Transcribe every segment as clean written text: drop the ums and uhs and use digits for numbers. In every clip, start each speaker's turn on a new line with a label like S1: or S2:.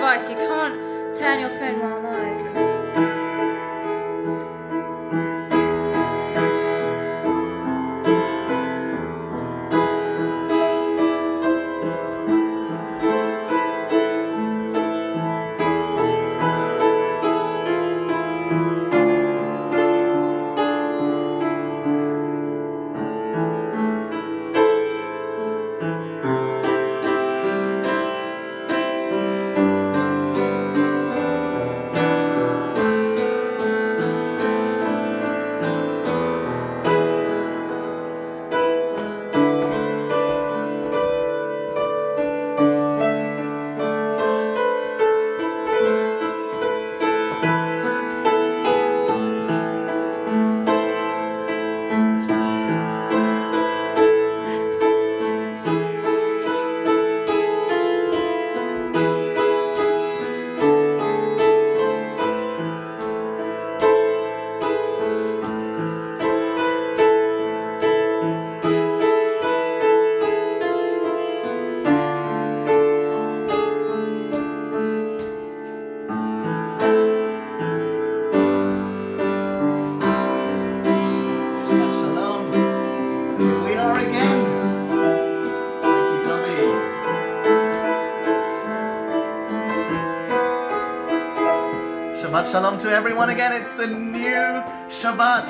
S1: device. You can't turn your phone while live.
S2: Shabbat Shalom to everyone again. It's a new Shabbat.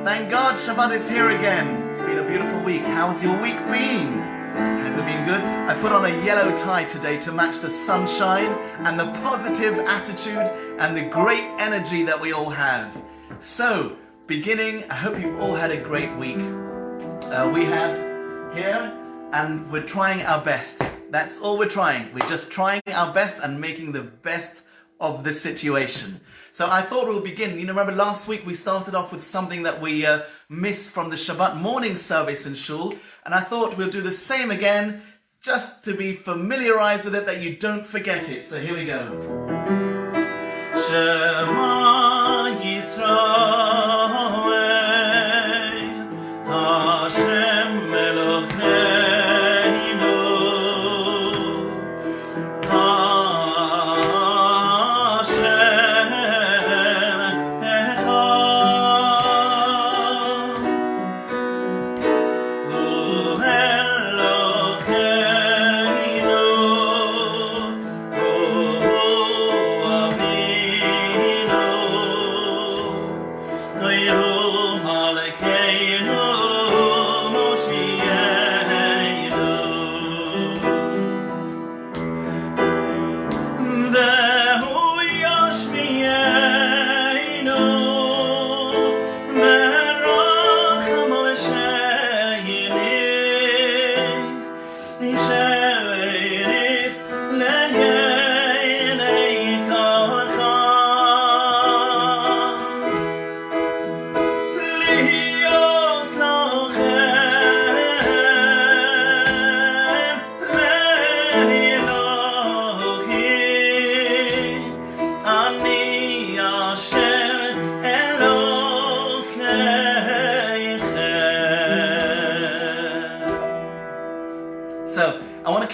S2: Thank God Shabbat is here again. It's been a beautiful week. How's your week been? Has it been good? I put on a yellow tie today to match the sunshine and the positive attitude and the great energy that we all have. So, beginning, I hope you've all had a great week. We have here, and we're trying our best. That's all we're trying. We're just trying our best and making the best of the situation. So I thought we'll begin. You know, remember last week we started off with something that we missed from the Shabbat morning service in Shul, and I thought we'll do the same again, just to be familiarized with it, that you don't forget it. So here we go. Shema Yisrael, Hashem Elokeinu.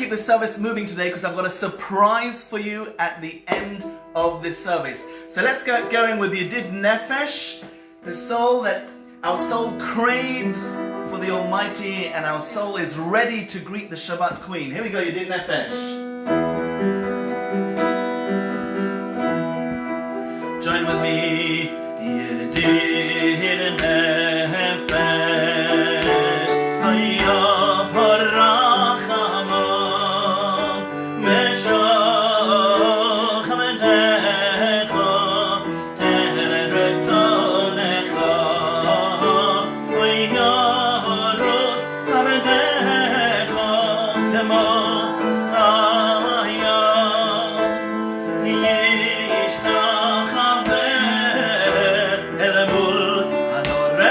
S2: The service moving today because I've got a surprise for you at the end of this service. So let's get going with the Yedid Nefesh, the soul that our soul craves for the Almighty, and our soul is ready to greet the Shabbat Queen. Here we go, Yedid Nefesh. Join with me, Yedid Nefesh.
S3: Adorna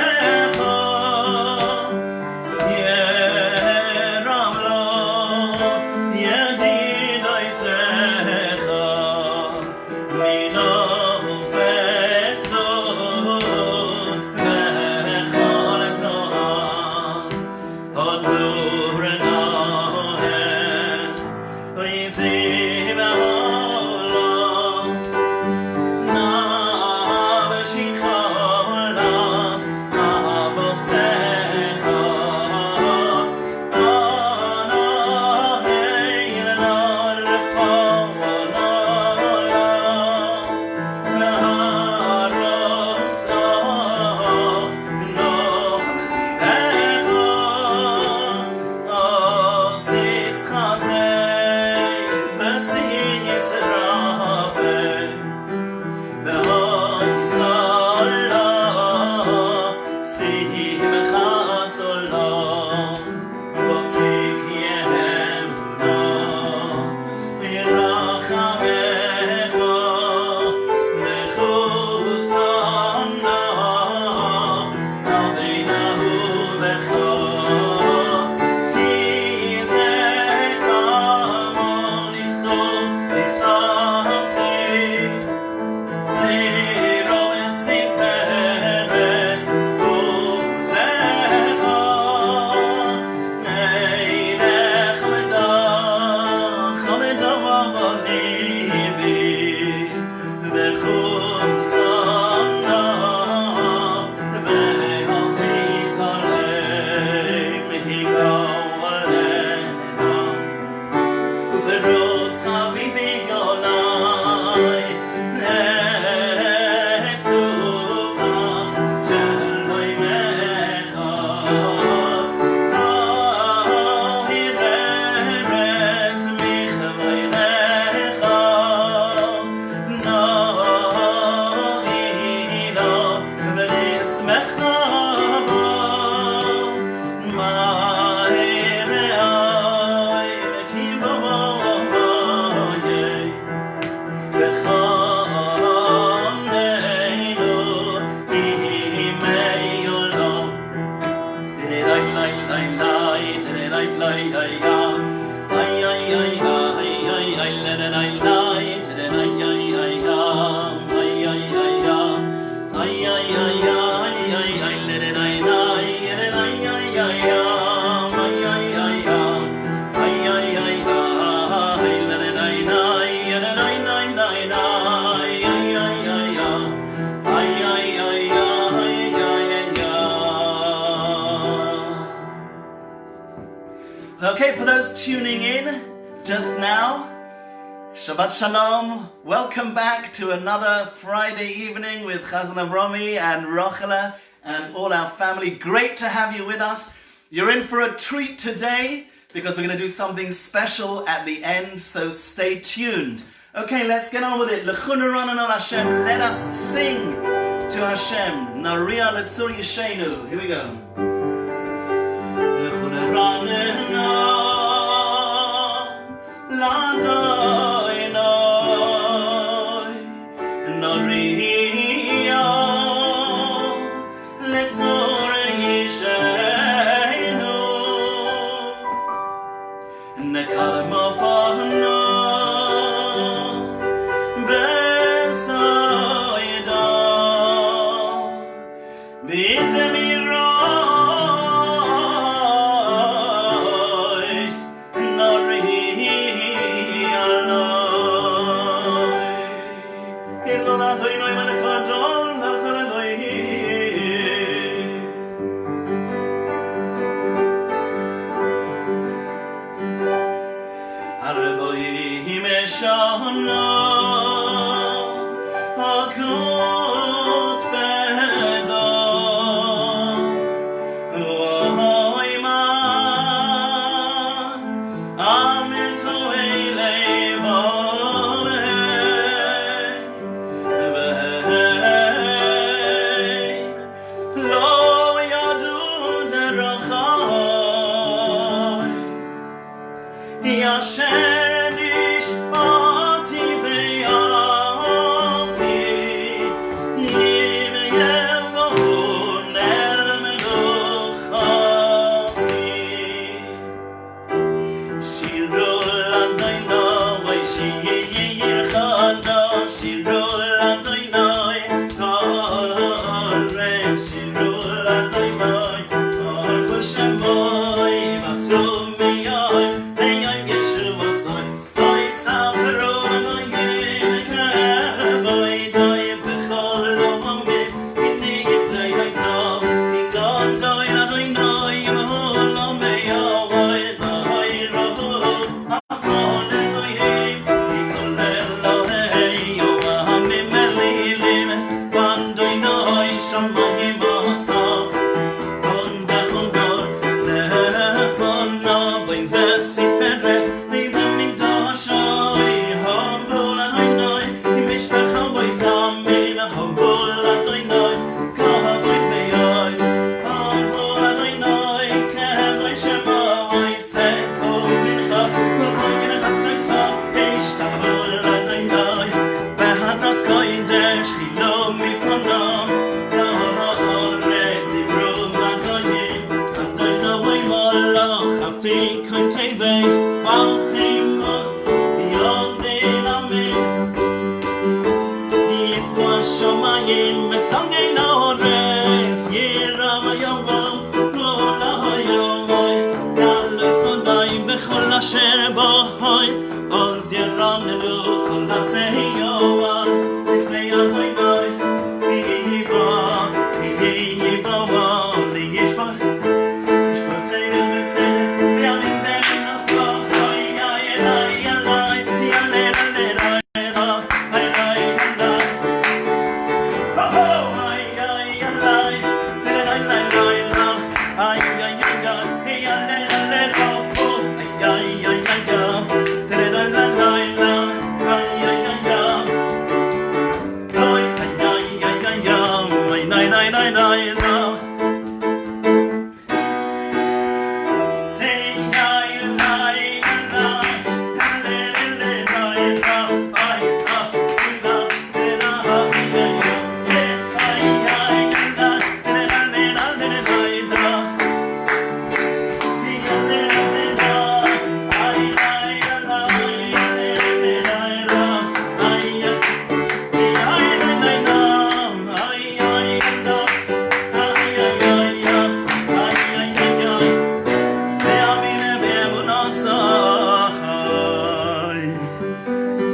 S2: Okay, for those tuning in just now, Shabbat Shalom. Welcome back to another Friday evening with Chazan Avromi and Rochela and all our family. Great to have you with us. You're in for a treat today because we're going to do something special at the end, so stay tuned. Okay, let's get on with it. L'chuna rananu Hashem. Let us sing to Hashem. Naria letzur yishenu. Here we go. L'chuna rananu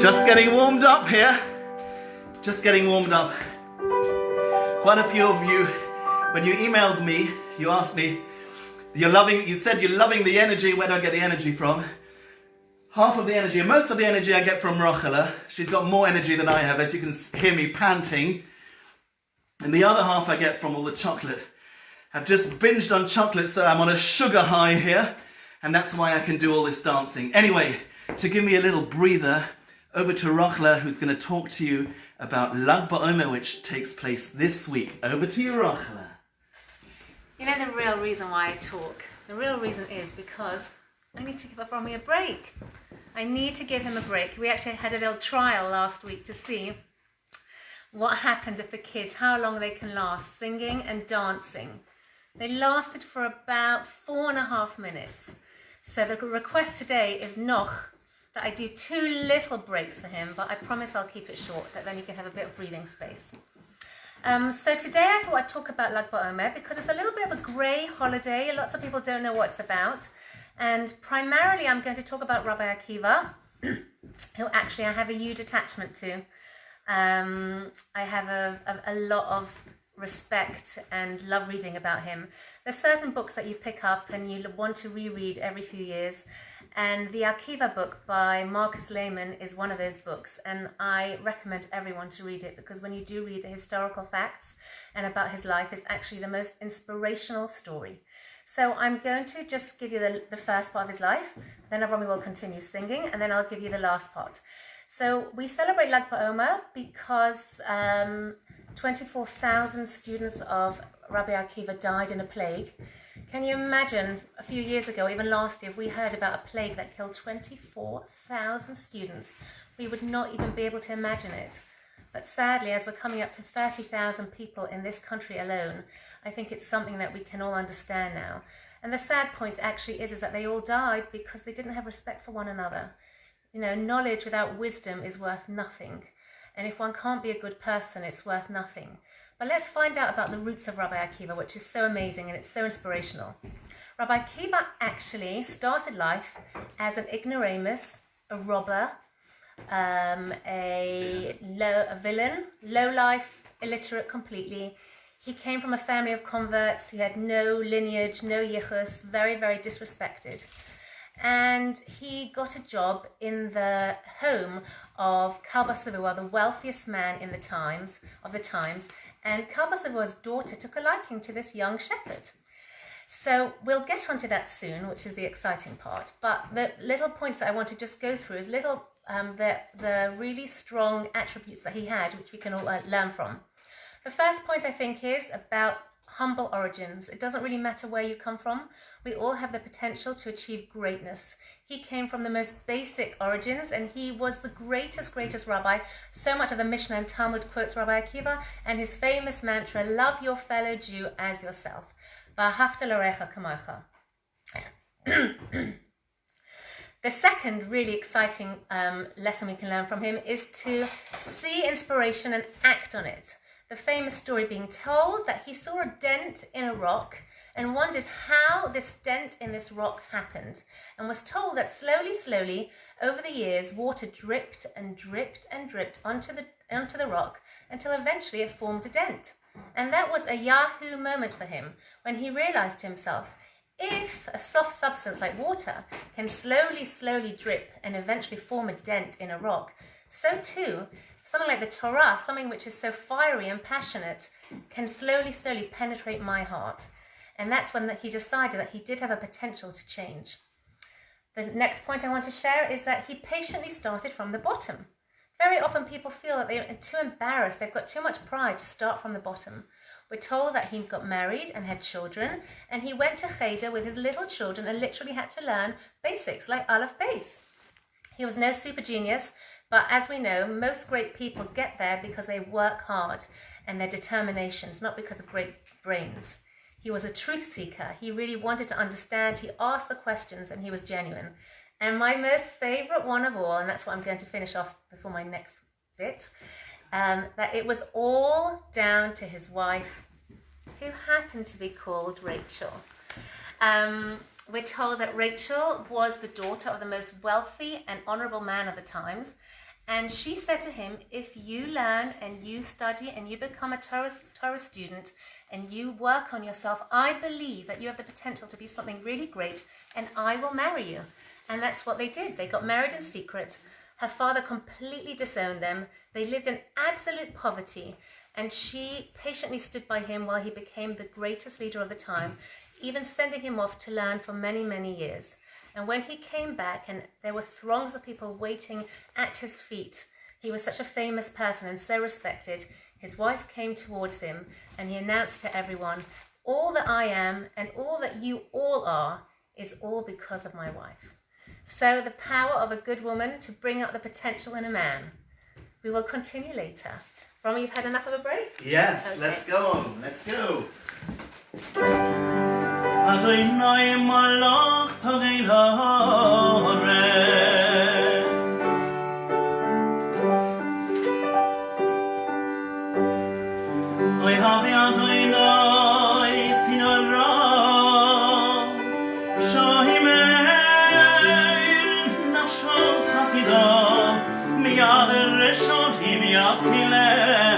S2: Just getting warmed up here. Just getting warmed up. Quite a few of you, when you emailed me, you asked me, you said you're loving the energy. Where do I get the energy from? Half of the energy, and most of the energy I get from Rochela. She's got more energy than I have, as you can hear me panting. And the other half I get from all the chocolate. I've just binged on chocolate, so I'm on a sugar high here. And that's why I can do all this dancing. Anyway, to give me a little breather, over to Rochela, who's going to talk to you about Lag BaOmer, which takes place this week. Over to you, Rochela.
S3: You know the real reason why I talk? The real reason is because I need to give Avromi a break. I need to give him a break. We actually had a little trial last week to see what happens if the kids, how long they can last singing and dancing. They lasted for about 4.5 minutes. So the request today is noch, that I do 2 little breaks for him, but I promise I'll keep it short, that then he can have a bit of breathing space. So today I thought I'd talk about Lag BaOmer because it's a little bit of a grey holiday. Lots of people don't know what it's about. And primarily I'm going to talk about Rabbi Akiva, who actually I have a huge attachment to. I have a lot of respect and love reading about him. There's certain books that you pick up and you want to reread every few years. And the Akiva book by Marcus Lehman is one of those books. And I recommend everyone to read it because when you do read the historical facts and about his life, it's actually the most inspirational story. So I'm going to just give you the first part of his life, then Avromi will continue singing, and then I'll give you the last part. So we celebrate Lag BaOmer because 24,000 students of Rabbi Akiva died in a plague. Can you imagine a few years ago, even last year, if we heard about a plague that killed 24,000 students, we would not even be able to imagine it. But sadly, as we're coming up to 30,000 people in this country alone, I think it's something that we can all understand now. And the sad point actually is that they all died because they didn't have respect for one another. You know, knowledge without wisdom is worth nothing. And if one can't be a good person, it's worth nothing. But let's find out about the roots of Rabbi Akiva, which is so amazing and it's so inspirational. Rabbi Akiva actually started life as an ignoramus, a robber, a villain, low-life, illiterate completely. He came from a family of converts. He had no lineage, no yichus, very, very disrespected. And he got a job in the home of Kabbalat Shabbat, the wealthiest man in the times. And Kabbalat Shabbat's daughter took a liking to this young shepherd. So we'll get onto that soon, which is the exciting part. But the little points that I want to just go through is the really strong attributes that he had, which we can all learn from. The first point I think is about humble origins. It doesn't really matter where you come from. We all have the potential to achieve greatness. He came from the most basic origins and he was the greatest rabbi. So much of the Mishnah and Talmud quotes Rabbi Akiva and his famous mantra, love your fellow Jew as yourself. V'ahavta l'orecha kamocha. The second really exciting lesson we can learn from him is to see inspiration and act on it. The famous story being told that he saw a dent in a rock and wondered how this dent in this rock happened, and was told that slowly, over the years, water dripped and dripped and dripped onto the rock until eventually it formed a dent. And that was a Yahoo moment for him when he realized to himself, if a soft substance like water can slowly drip and eventually form a dent in a rock, so too, something like the Torah, something which is so fiery and passionate, can slowly penetrate my heart. And that's when he decided that he did have a potential to change. The next point I want to share is that he patiently started from the bottom. Very often people feel that they're too embarrassed, they've got too much pride to start from the bottom. We're told that he got married and had children, and he went to Cheder with his little children and literally had to learn basics like Aleph Beis. He was no super genius, but as we know, most great people get there because they work hard and their determinations, not because of great brains. He was a truth seeker. He really wanted to understand. He asked the questions and he was genuine. And my most favorite one of all, and that's what I'm going to finish off before my next bit, that it was all down to his wife, who happened to be called Rachel. We're told that Rachel was the daughter of the most wealthy and honorable man of the times, And she said to him, if you learn and you study and you become a Torah student and you work on yourself, I believe that you have the potential to be something really great and I will marry you. And that's what they did. They got married in secret. Her father completely disowned them. They lived in absolute poverty. And she patiently stood by him while he became the greatest leader of the time, even sending him off to learn for many, many years. And when he came back and there were throngs of people waiting at his feet, he was such a famous person and so respected, his wife came towards him and he announced to everyone, all that I am and all that you all are is all because of my wife. So the power of a good woman to bring out the potential in a man. We will continue later. Romy, you've had enough of a break?
S2: Yes,
S3: Okay.
S2: let's go on. Let's go. Adonai malach tagin hare Oy havi Adonai sinara Shahimer nafshos chasidam miyad reshonim yatzilei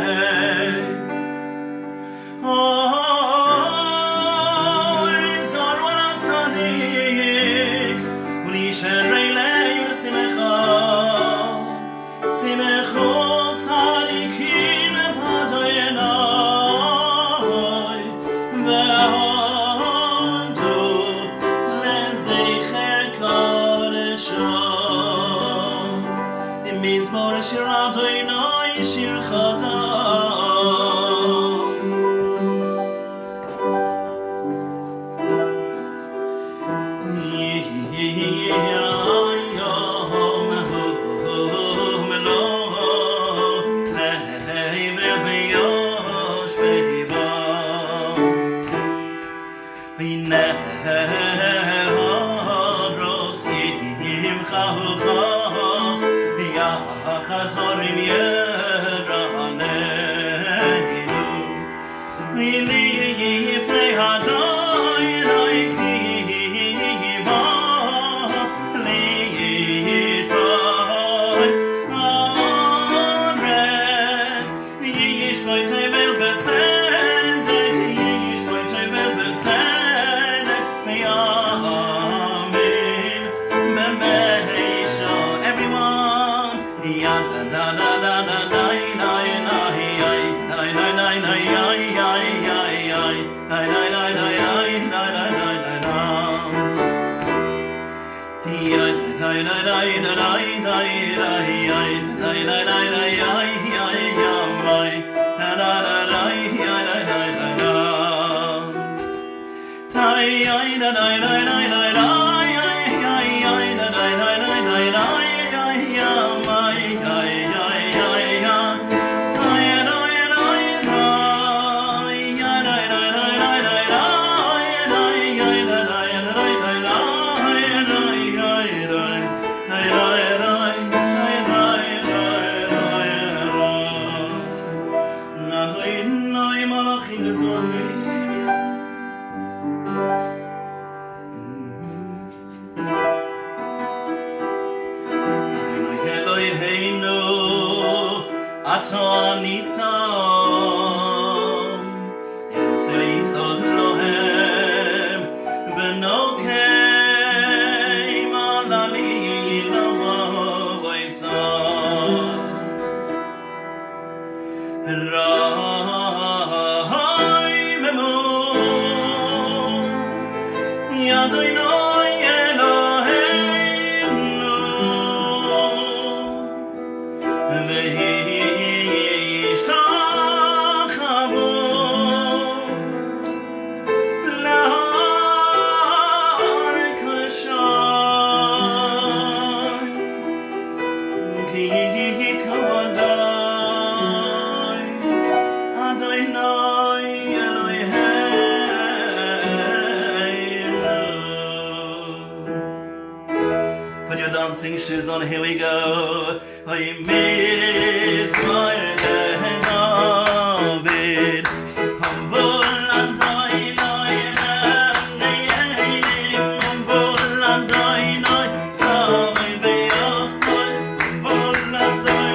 S2: Shoes on, here we go. I miss my David. Humble and I, humble and I,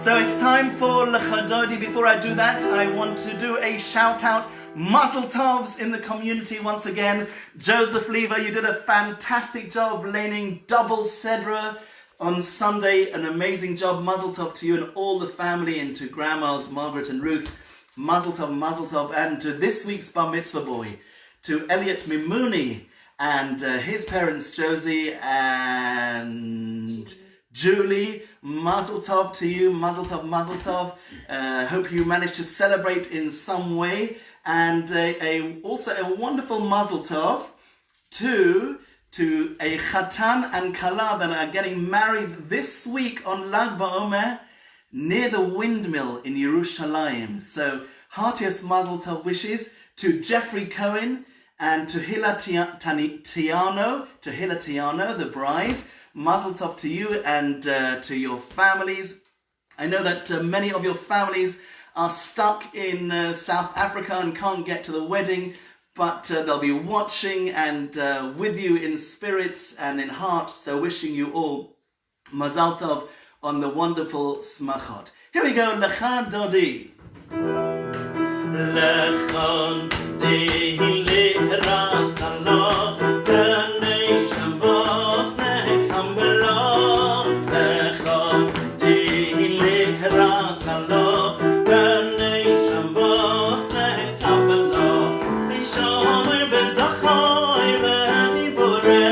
S2: So it's time for L'Chadodi. Before I do that, I want to do a shout out. Mazel Tovs in the community once again. Joseph Lever, you did a fantastic job laning double Sedra on Sunday. An amazing job. Mazel Tov to you and all the family, and to grandmas Margaret and Ruth. Mazel Tov, and to this week's Bar Mitzvah boy, to Elliot Mimuni and his parents Josie and Julie. Mazel Tov to you. Mazel Tov. Hope you managed to celebrate in some way. And also a wonderful Mazel Tov to a Chatan and Kala that are getting married this week on Lag BaOmer near the windmill in Yerushalayim. So heartiest Mazel Tov wishes to Jeffrey Cohen and to Hila Tiano, the bride. Mazel Tov to you and to your families. I know that many of your families are stuck in South Africa and can't get to the wedding, but they'll be watching and with you in spirit and in heart. So wishing you all Mazel Tov on the wonderful Smachot. Here we go, Lecha Dodi. Lecha Dodi Lekras Allah B'nei Shabbos Nekambela Lecha Dodi Lekras Allah B'nei Shabbos Nekambela Bishomer B'zachai B'diborei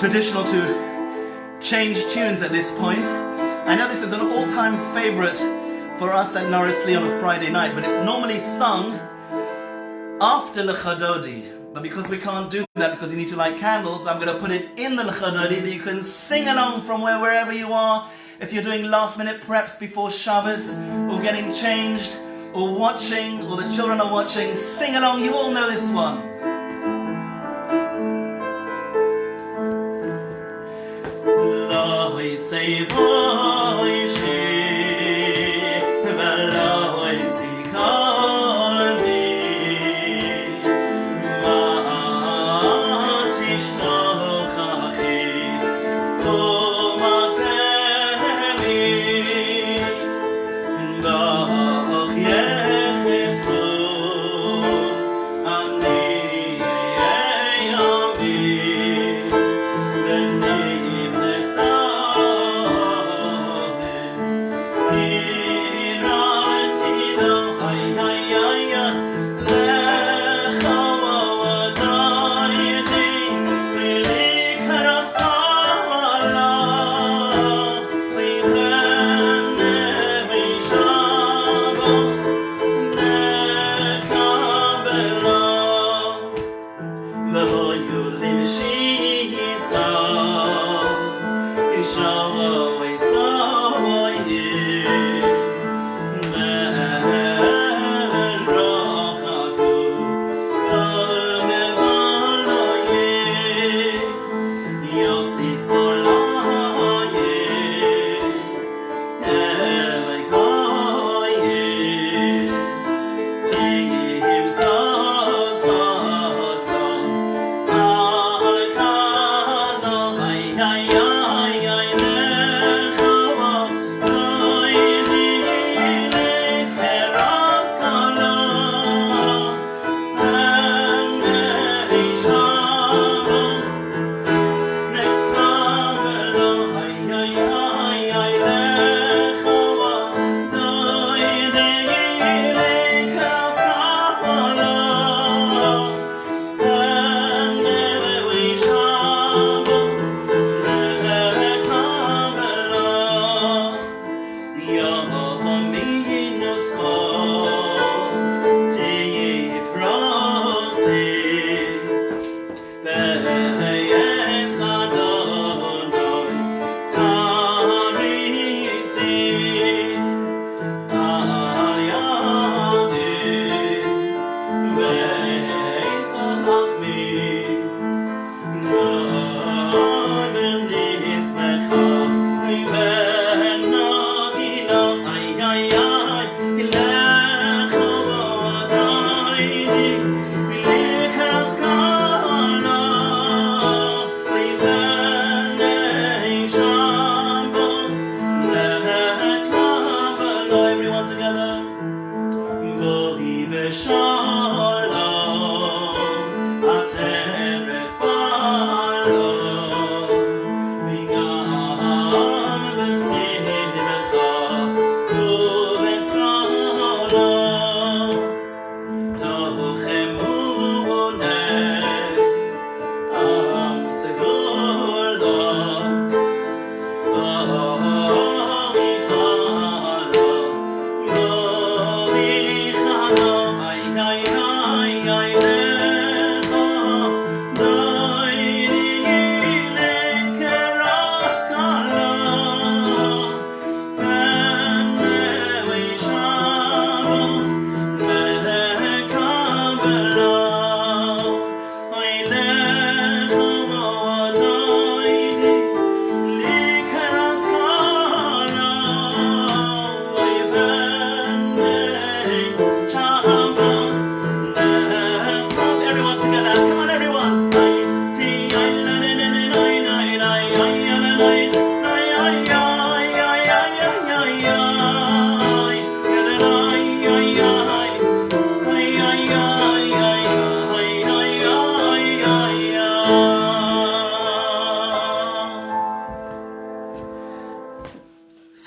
S2: traditional to change tunes at this point. I know this is an all-time favorite for us at Norris Lee on a Friday night, but it's normally sung after L'Chadodi. But because we can't do that because you need to light candles, I'm going to put it in the L'Chadodi that you can sing along from wherever you are. If you're doing last-minute preps before Shabbos, or getting changed, or watching, or the children are watching, sing along. You all know this one.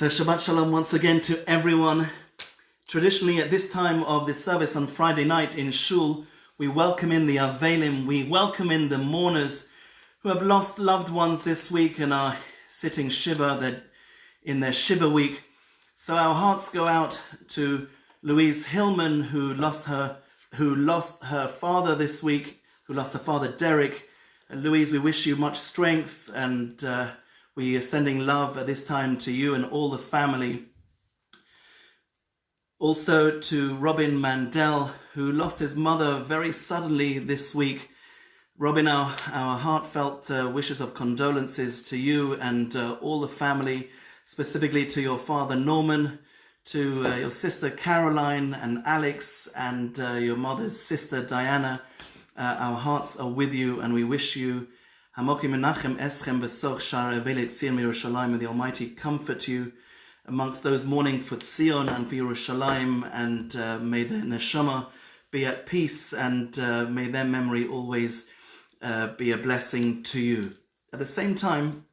S2: So Shabbat Shalom once again to everyone. Traditionally at this time of the service on Friday night in Shul, we welcome in the Avelim, we welcome in the mourners who have lost loved ones this week and are sitting Shiva, in their Shiva week. So our hearts go out to Louise Hillman, who lost her father this week, who lost her father Derek. And Louise, we wish you much strength, and we are sending love at this time to you and all the family. Also to Robin Mandel, who lost his mother very suddenly this week. Robin, our heartfelt wishes of condolences to you and all the family, specifically to your father Norman, to your sister Caroline and Alex, and your mother's sister Diana. Our hearts are with you, and we wish you, Hamoki Menachem Eschem Besoch Shar Evelet Tzion Yerushalayim, may the Almighty comfort you amongst those mourning for Tzion and for Yerushalayim, and may the Neshama be at peace, and may their memory always be a blessing to you. At the same time,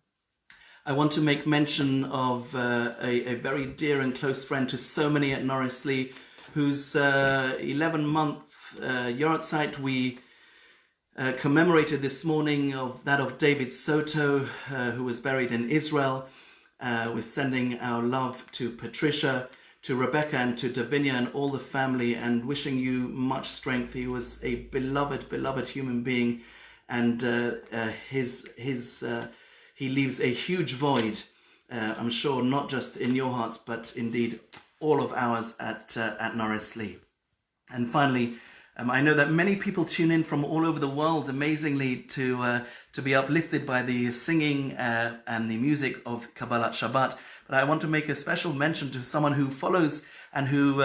S2: I want to make mention of a very dear and close friend to so many at Norris Lee, whose 11-month Yortzeit we commemorated this morning, of David Soto, who was buried in Israel. We're sending our love to Patricia, to Rebecca, and to Davinia and all the family, and wishing you much strength. He was a beloved human being, and he leaves a huge void, I'm sure, not just in your hearts, but indeed all of ours at Norris Lee. And finally, I know that many people tune in from all over the world, amazingly, to be uplifted by the singing and the music of Kabbalat Shabbat. But I want to make a special mention to someone who follows and who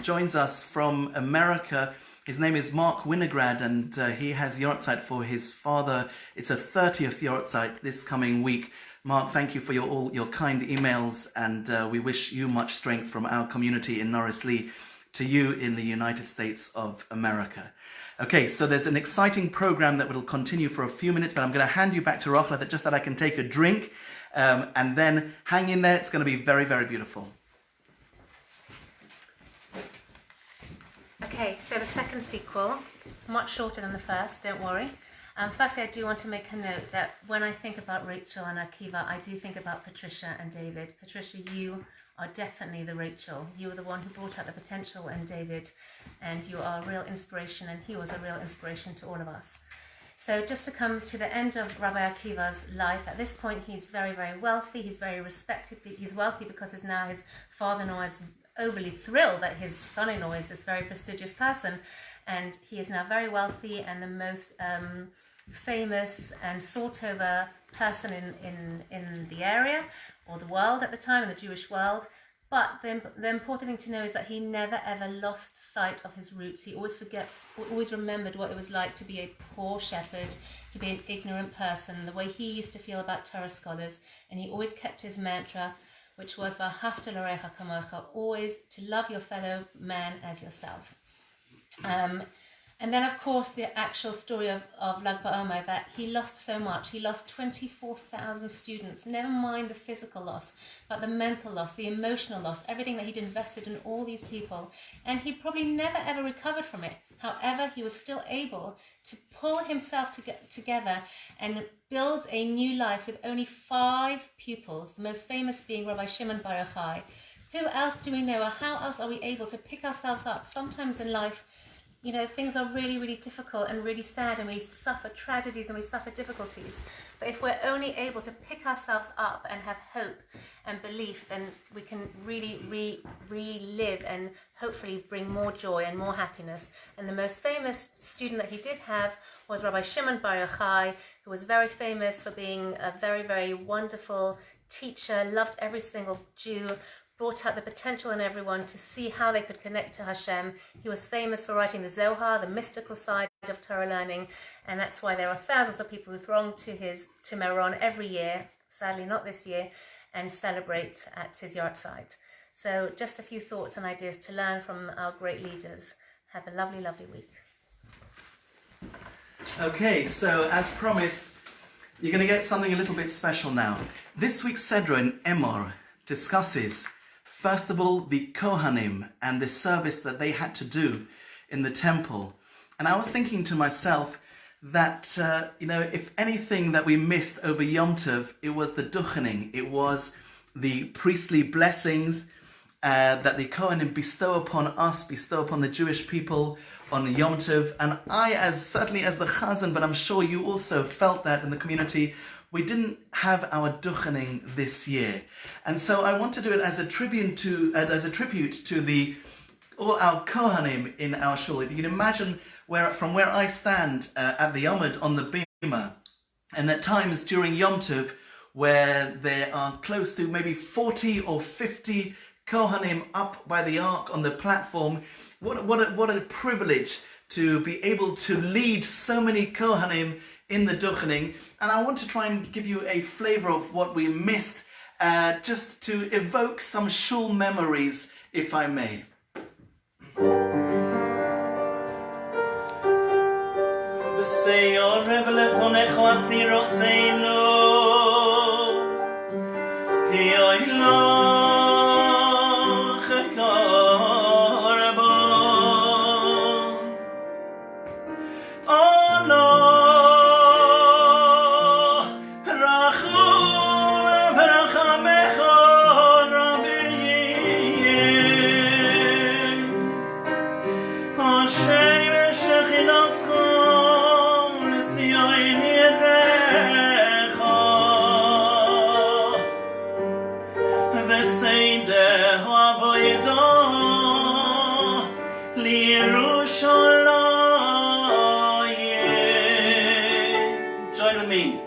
S2: joins us from America. His name is Mark Winograd, and he has Yortzeit for his father. It's a 30th Yortzeit this coming week. Mark, thank you for all your kind emails, and we wish you much strength from our community in Norris Lee to you in the United States of America. Okay, so there's an exciting program that will continue for a few minutes, but I'm going to hand you back to Rachla just that I can take a drink, and then hang in there. It's going to be very, very beautiful.
S3: Okay, so the second sequel, much shorter than the first, don't worry. Firstly, I do want to make a note that when I think about Rachel and Akiva, I do think about Patricia and David. Patricia, you are definitely the Rachel. You were the one who brought out the potential in David, and you are a real inspiration, and he was a real inspiration to all of us. So just to come to the end of Rabbi Akiva's life, at this point he's very, very wealthy, he's very respected. He's wealthy because now his father-in-law is overly thrilled that his son-in-law is this very prestigious person, and he is now very wealthy and the most famous and sought-over person in the area, or the world at the time, in the Jewish world. But the important thing to know is that he never ever lost sight of his roots. He always remembered what it was like to be a poor shepherd, to be an ignorant person, the way he used to feel about Torah scholars, and he always kept his mantra, which was "V'ahavta l'recha kamocha," always to love your fellow man as yourself. And then, of course, the actual story of Lag BaOmer, that he lost so much. He lost 24,000 students, never mind the physical loss, but the mental loss, the emotional loss, everything that he'd invested in all these people. And he probably never ever recovered from it. However, he was still able to pull himself together and build a new life with only 5 pupils, the most famous being Rabbi Shimon Bar Yochai. Who else do we know, or how else are we able to pick ourselves up? Sometimes in life, you know, things are really, really difficult and really sad, and we suffer tragedies and we suffer difficulties. But if we're only able to pick ourselves up and have hope and belief, then we can really relive and hopefully bring more joy and more happiness. And the most famous student that he did have was Rabbi Shimon Bar Yochai, who was very famous for being a very, very wonderful teacher, loved every single Jew, brought out the potential in everyone to see how they could connect to Hashem. He was famous for writing the Zohar, the mystical side of Torah learning, and that's why there are thousands of people who throng to Meron every year, sadly not this year, and celebrate at his Yortzeit. So just a few thoughts and ideas to learn from our great leaders. Have a lovely, lovely week.
S2: Okay, so as promised, you're going to get something a little bit special now. This week's Sedra in Emor discusses, first of all, the Kohanim and the service that they had to do in the temple. And I was thinking to myself that, if anything that we missed over Yom Tov, it was the duchening. It was the priestly blessings that the Kohanim bestow upon us, bestow upon the Jewish people on Yom Tov. And I, certainly as the Chazan, but I'm sure you also felt that in the community, we didn't have our duchening this year. And so I want to do it as a tribute to all our Kohanim in our shul. If you can imagine from where I stand at the Amud on the Bima, and at times during Yom Tov, where there are close to maybe 40 or 50 Kohanim up by the ark on the platform, what a privilege to be able to lead so many Kohanim in the duchening. And I want to try and give you a flavor of what we missed, just to evoke some shul memories, if I may. Join with me.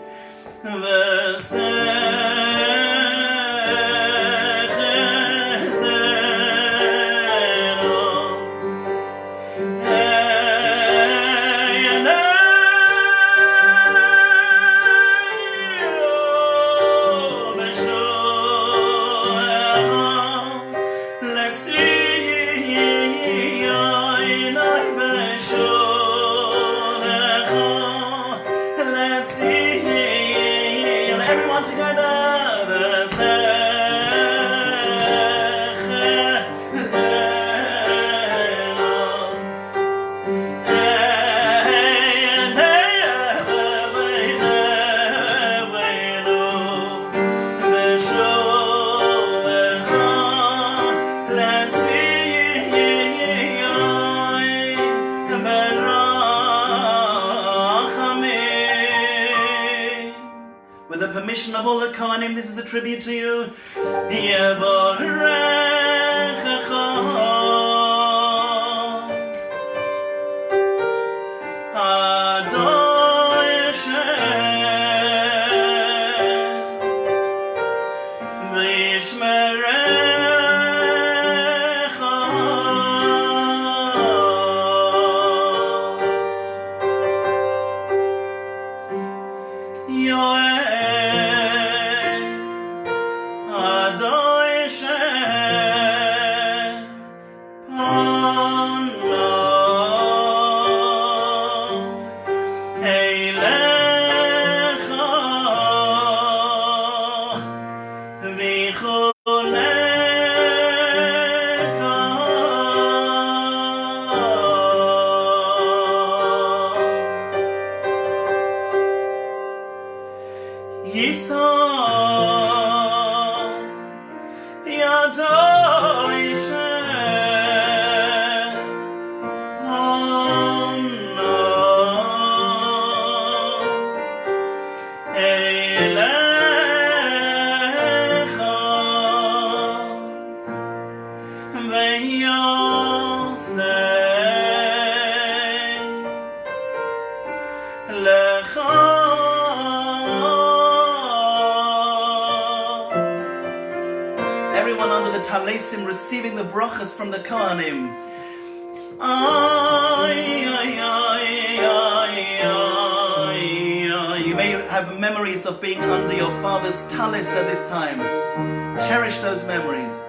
S2: With the permission of all the Kohanim, this is a tribute to you. Everyone under the talesim receiving the brachas from the Kohanim. You may have memories of being under your father's talis at this time. Cherish those memories.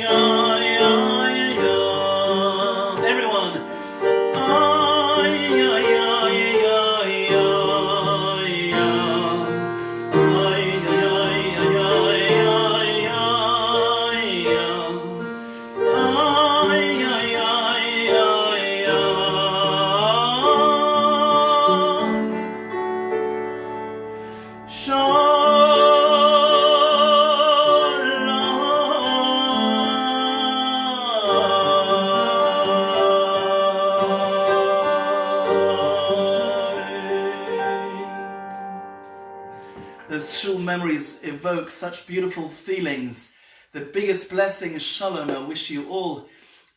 S4: Yeah.
S2: memories evoke such beautiful feelings. The biggest blessing is Shalom. I wish you all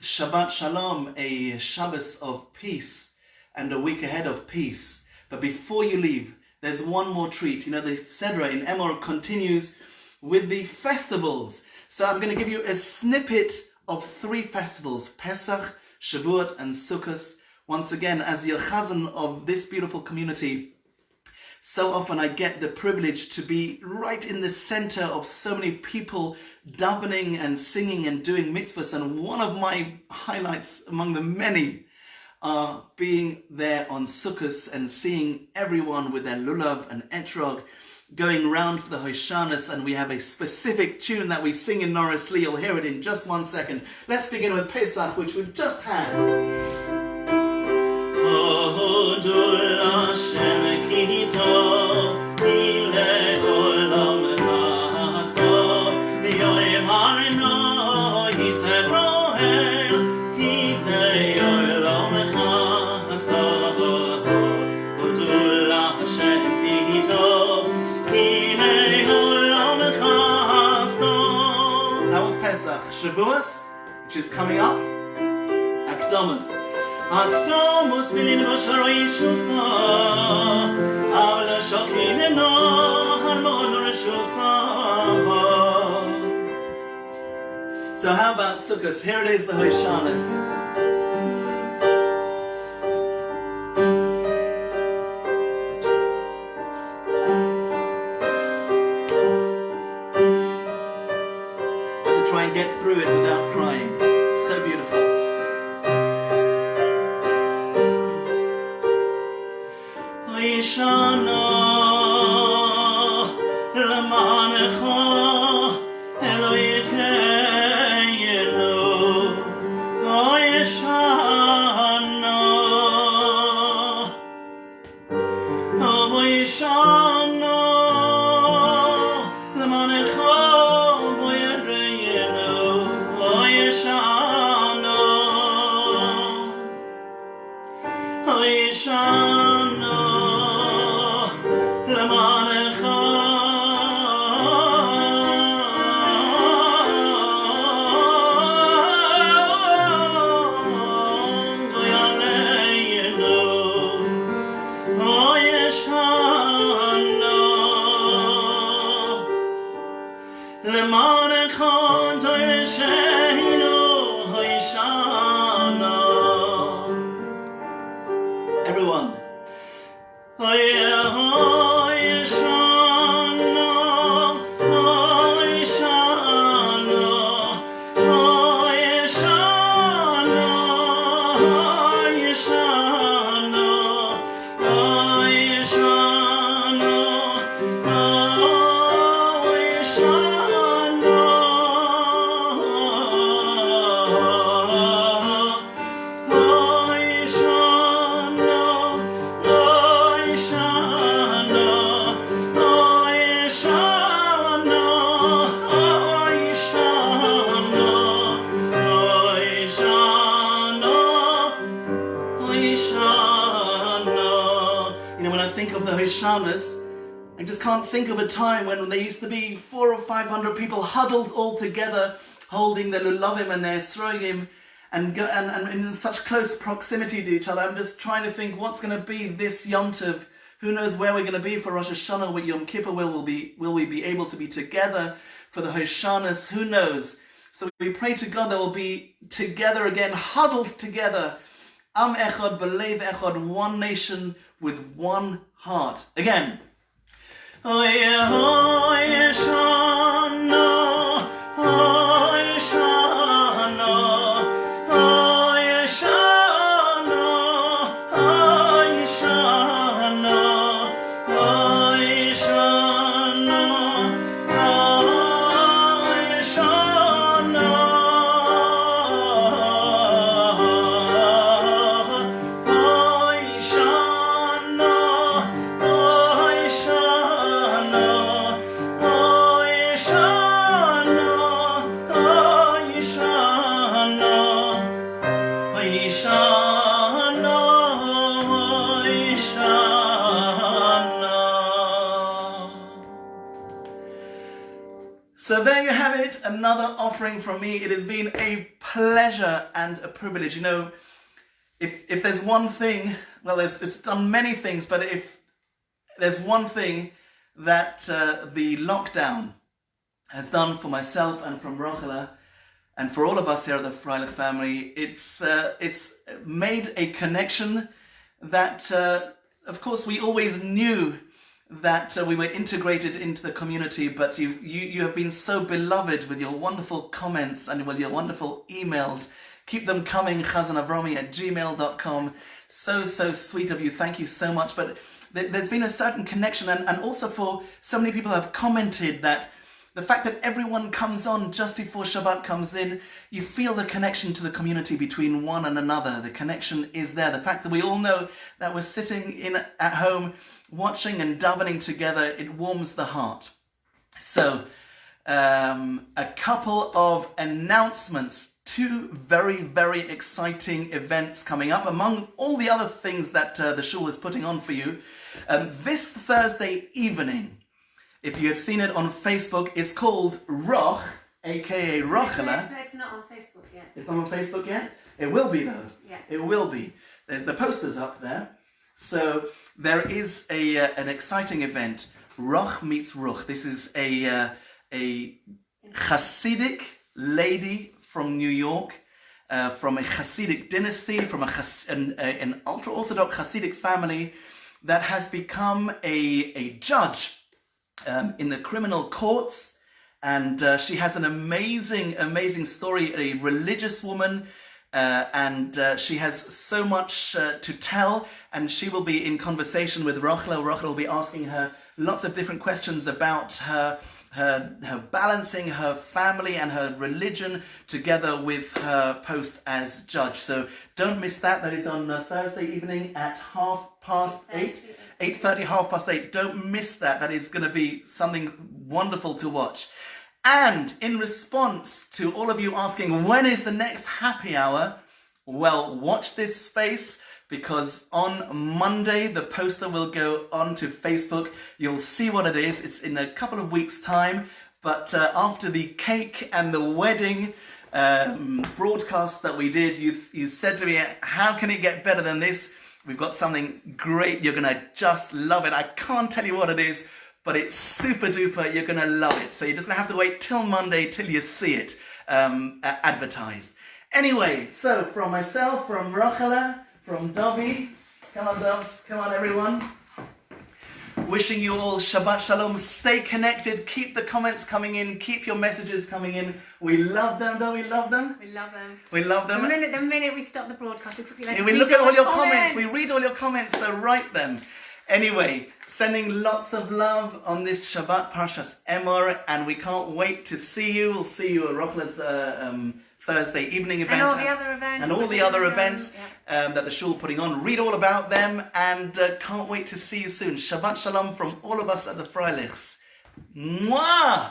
S2: Shabbat Shalom, a Shabbos of peace and a week ahead of peace. But before you leave, there's one more treat. You know, the Sedra in Emor continues with the festivals. So I'm going to give you a snippet of 3 festivals, Pesach, Shavuot and Sukkot. Once again, as the Chazan of this beautiful community, so often I get the privilege to be right in the center of so many people davening and singing and doing mitzvahs. And one of my highlights among the many are being there on Sukkot and seeing everyone with their lulav and etrog going round for the Hoshanas. And we have a specific tune that we sing in Norris Lee. You'll hear it in just 1 second. Let's begin with Pesach, which we've just had. That was Pesach. Shavuos, which is coming up. Akdomus. Akdomus milin b'sharoi shusa, avla shokineno harmon reshusa. So how about Sukkot? Here it is, the Hoshanas. Try and get through it without crying. So beautiful. Everyone. I just can't think of a time when there used to be 400 or 500 people huddled all together, holding their lulavim and their esrogim, and in such close proximity to each other. I'm just trying to think what's going to be this Yom Tov. Who knows where we're going to be for Rosh Hashanah, with Yom Kippur? Will we be able to be together for the Hoshanas? Who knows? So we pray to God that we'll be together again, huddled together. Am echad, belev echad, one nation with one heart. Again. it, another offering from me. It has been a pleasure and a privilege. You know, if there's one thing, well, it's done many things, but if there's one thing that the lockdown has done for myself and from Rochela and for all of us here at the Freilich family, it's made a connection that, of course, we always knew that we were integrated into the community, but you have been so beloved with your wonderful comments and with your wonderful emails. Keep them coming, chazanavromi@gmail.com. So sweet of you. Thank you so much. But there's been a certain connection, and also for so many people have commented that the fact that everyone comes on just before Shabbat comes in, you feel the connection to the community between one and another. The connection is there. The fact that we all know that we're sitting at home watching and davening together, it warms the heart. So, a couple of announcements. 2 very, very exciting events coming up, among all the other things that the shul is putting on for you. This Thursday evening, if you have seen it on Facebook, it's called Roch, aka Rochela.
S3: It's not on Facebook yet.
S2: It's not on Facebook yet? It will be though.
S3: Yeah.
S2: It will be. The poster's up there. So there is an exciting event. Roch meets Ruch. This is a Hasidic lady from New York, from a Hasidic dynasty, from an ultra-Orthodox Hasidic family that has become a judge in the criminal courts. And she has an amazing story, a religious woman, and she has so much to tell, and she will be in conversation with Rochela. Rochela will be asking her lots of different questions about her balancing her family and her religion together with her post as judge. So don't miss that. That is on Thursday evening at 8:30, 8:30. Don't miss that. That is going to be something wonderful to watch. And in response to all of you asking, when is the next happy hour? Well, watch this space, because on Monday, the poster will go onto Facebook. You'll see what it is. It's in a couple of weeks' time. But after the cake and the wedding broadcast that we did, you said to me, how can it get better than this? We've got something great. You're going to just love it. I can't tell you what it is, but it's super duper. You're going to love it. So you're just going to have to wait till Monday till you see it advertised. Anyway, so from myself, from Rochela, from Dobby, come on Dobbs, come on everyone. Wishing you all Shabbat Shalom. Stay connected. Keep the comments coming in. Keep your messages coming in. We love them, don't we? Love them?
S3: We love them.
S2: We love them.
S3: The minute we stop the broadcast, we quickly
S2: we look at all your comments. We read all your comments, so write them. Anyway, sending lots of love on this Shabbat Parshas Emor, and we can't wait to see you. We'll see you at Rochela's Thursday evening event.
S3: And all the other events.
S2: And all the other events that the shul putting on. Read all about them, and can't wait to see you soon. Shabbat Shalom from all of us at the Freilichs. Mwah!